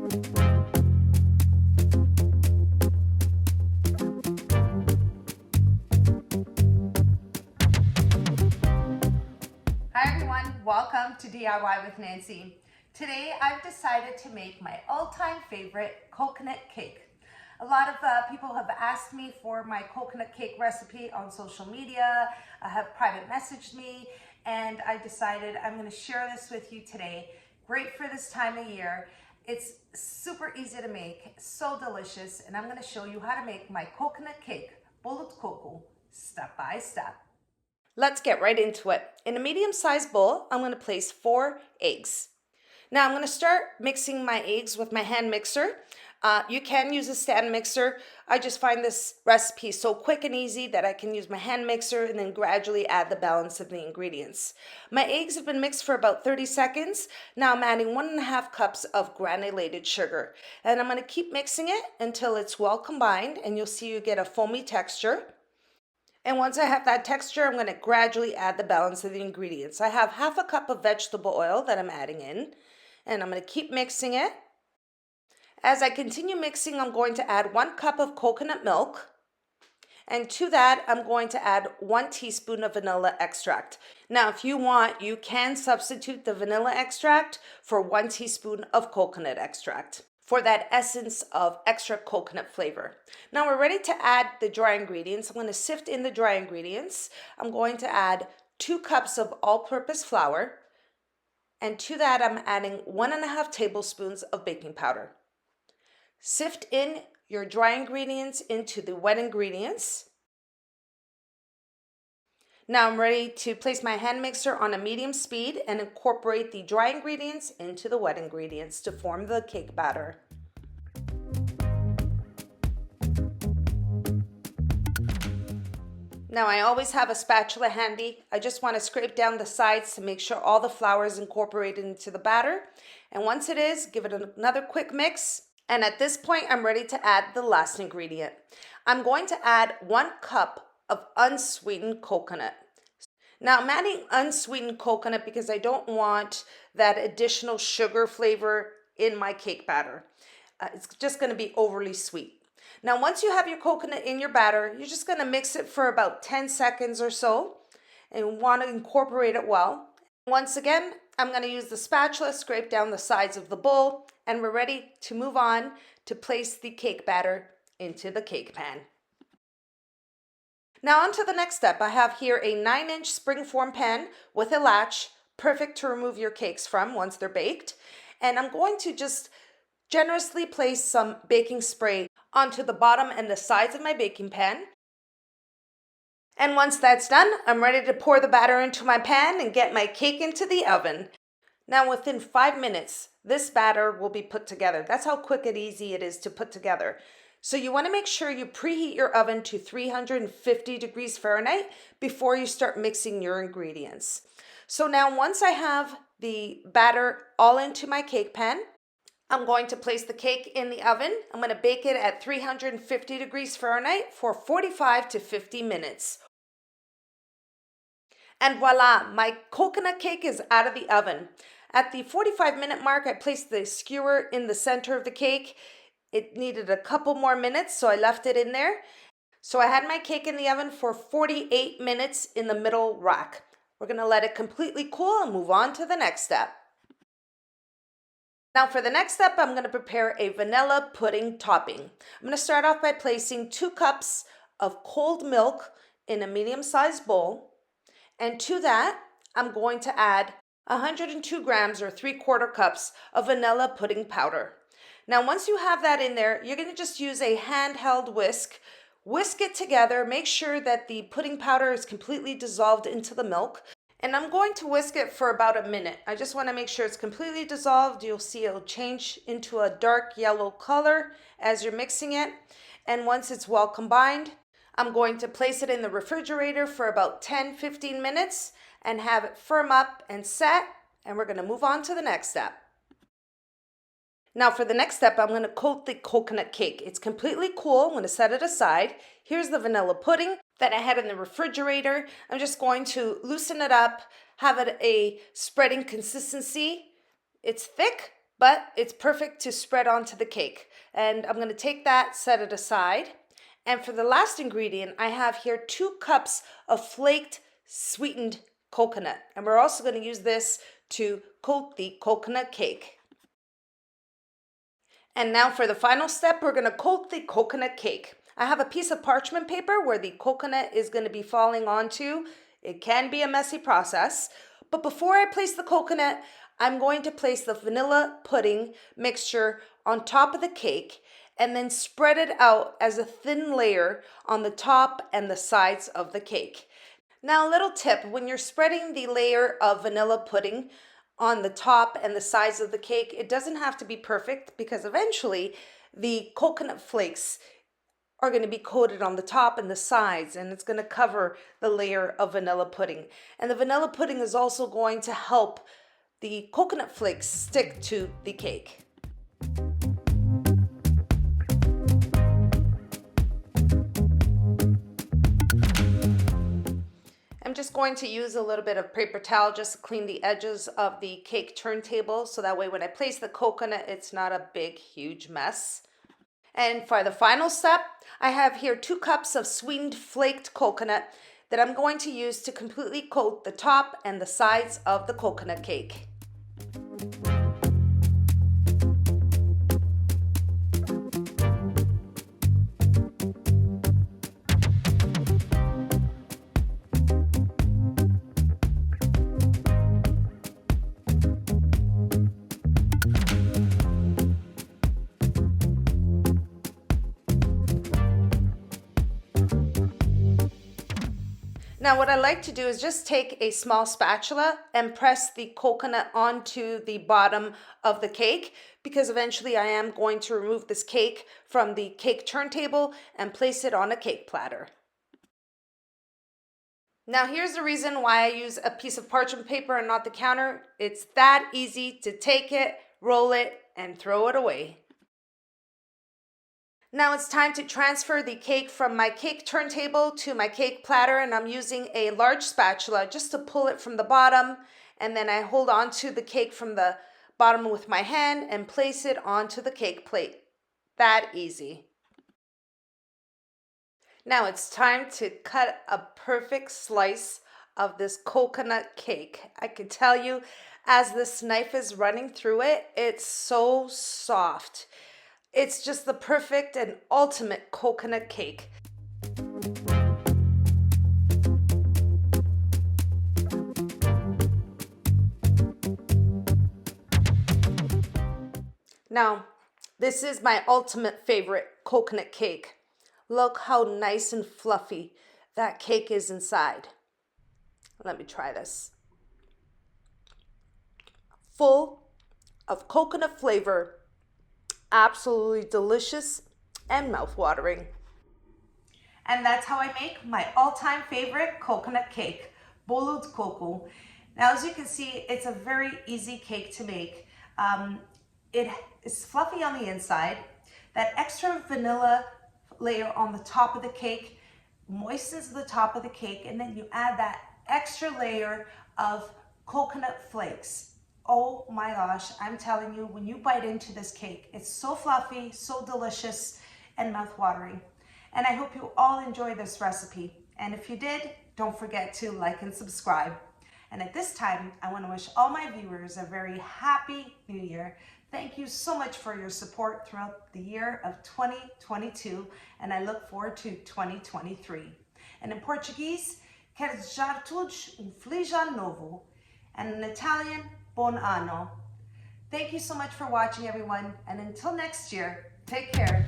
Hi everyone, welcome to DIY with Nancy. Today I've decided to make my all-time favorite coconut cake. A lot of people have asked me for my coconut cake recipe on social media, have private messaged me, and I decided I'm going to share this with you today. Great for this time of year. It's super easy to make, so delicious, and I'm going to show you how to make my coconut cake, Bolo de Coco, step by step. Let's get right into it. In a medium-sized bowl, I'm going to place 4 eggs. Now I'm going to start mixing my eggs with my hand mixer. You can use a stand mixer. I just find this recipe so quick and easy that I can use my hand mixer and then gradually add the balance of the ingredients. My eggs have been mixed for about 30 seconds. Now I'm adding 1.5 cups of granulated sugar. And I'm going to keep mixing it until it's well combined, and you'll see you get a foamy texture. And once I have that texture, I'm going to gradually add the balance of the ingredients. I have 1/2 cup of vegetable oil that I'm adding in, and I'm going to keep mixing it. As I continue mixing, I'm going to add 1 cup of coconut milk, and to that, I'm going to add 1 teaspoon of vanilla extract. Now, if you want, you can substitute the vanilla extract for 1 teaspoon of coconut extract for that essence of extra coconut flavor. Now we're ready to add the dry ingredients. I'm going to sift in the dry ingredients. I'm going to add 2 cups of all-purpose flour, and to that I'm adding 1.5 tablespoons of baking powder. Sift in your dry ingredients into the wet ingredients. Now I'm ready to place my hand mixer on a medium speed and incorporate the dry ingredients into the wet ingredients to form the cake batter. Now I always have a spatula handy. I just want to scrape down the sides to make sure all the flour is incorporated into the batter. And once it is, give it another quick mix. And at this point, I'm ready to add the last ingredient. I'm going to add 1 cup of unsweetened coconut. Now I'm adding unsweetened coconut because I don't want that additional sugar flavor in my cake batter. It's just going to be overly sweet. Now once you have your coconut in your batter, you're just going to mix it for about 10 seconds or so and want to incorporate it well. Once again, I'm going to use the spatula, scrape down the sides of the bowl, and we're ready to move on to place the cake batter into the cake pan. Now on to the next step. I have here a 9-inch springform pan with a latch, perfect to remove your cakes from once they're baked. And I'm going to just generously place some baking spray onto the bottom and the sides of my baking pan. And once that's done, I'm ready to pour the batter into my pan and get my cake into the oven. Now within 5 minutes, this batter will be put together. That's how quick and easy it is to put together. So you want to make sure you preheat your oven to 350 degrees Fahrenheit before you start mixing your ingredients. So now once I have the batter all into my cake pan, I'm going to place the cake in the oven. I'm going to bake it at 350 degrees Fahrenheit for 45 to 50 minutes. And voila, my coconut cake is out of the oven. At the 45-minute mark, I placed the skewer in the center of the cake. It needed a couple more minutes, so I left it in there. So I had my cake in the oven for 48 minutes in the middle rack. We're going to let it completely cool and move on to the next step. Now for the next step, I'm going to prepare a vanilla pudding topping. I'm going to start off by placing 2 cups of cold milk in a medium-sized bowl. And to that, I'm going to add 102 grams or 3/4 cups of vanilla pudding powder. Now, once you have that in there, you're going to just use a handheld whisk. Whisk it together. Make sure that the pudding powder is completely dissolved into the milk. And I'm going to whisk it for about a minute. I just want to make sure it's completely dissolved. You'll see it'll change into a dark yellow color as you're mixing it. And once it's well combined, I'm going to place it in the refrigerator for about 10-15 minutes and have it firm up and set. And we're going to move on to the next step. Now for the next step, I'm going to coat the coconut cake. It's completely cool. I'm going to set it aside. Here's the vanilla pudding that I had in the refrigerator. I'm just going to loosen it up, have it a spreading consistency. It's thick, but it's perfect to spread onto the cake. And I'm going to take that, set it aside. And for the last ingredient, I have here 2 cups of flaked sweetened coconut. And we're also going to use this to coat the coconut cake. And now for the final step, we're going to coat the coconut cake. I have a piece of parchment paper where the coconut is going to be falling onto. It can be a messy process. But before I place the coconut, I'm going to place the vanilla pudding mixture on top of the cake and then spread it out as a thin layer on the top and the sides of the cake. Now, a little tip, when you're spreading the layer of vanilla pudding on the top and the sides of the cake, it doesn't have to be perfect because eventually the coconut flakes are going to be coated on the top and the sides, and it's going to cover the layer of vanilla pudding. And the vanilla pudding is also going to help the coconut flakes stick to the cake. I'm just going to use a little bit of paper towel just to clean the edges of the cake turntable, so that way when I place the coconut, it's not a big, huge mess. And for the final step, I have here 2 cups of sweetened flaked coconut that I'm going to use to completely coat the top and the sides of the coconut cake. Now what I like to do is just take a small spatula and press the coconut onto the bottom of the cake, because eventually I am going to remove this cake from the cake turntable and place it on a cake platter. Now here's the reason why I use a piece of parchment paper and not the counter. It's that easy to take it, roll it, and throw it away. Now it's time to transfer the cake from my cake turntable to my cake platter, and I'm using a large spatula just to pull it from the bottom, and then I hold on to the cake from the bottom with my hand and place it onto the cake plate. That easy. Now it's time to cut a perfect slice of this coconut cake. I can tell you, as this knife is running through it, it's so soft. It's just the perfect and ultimate coconut cake. Now, this is my ultimate favorite coconut cake. Look how nice and fluffy that cake is inside. Let me try this. Full of coconut flavor. Absolutely delicious and mouth-watering. And that's how I make my all-time favorite coconut cake, Bolo de Coco. Now, as you can see, it's a very easy cake to make. It is fluffy on the inside. That extra vanilla layer on the top of the cake moistens the top of the cake, and then you add that extra layer of coconut flakes. Oh my gosh, I'm telling you, when you bite into this cake, it's so fluffy, so delicious, and mouth-watering. And I hope you all enjoy this recipe. And if you did, don't forget to like and subscribe. And at this time, I want to wish all my viewers a very happy New Year. Thank you so much for your support throughout the year of 2022, and I look forward to 2023. And in Portuguese, quero desejar todos feliz ano novo. And in Italian, buon anno. Thank you so much for watching, everyone, and until next year, take care.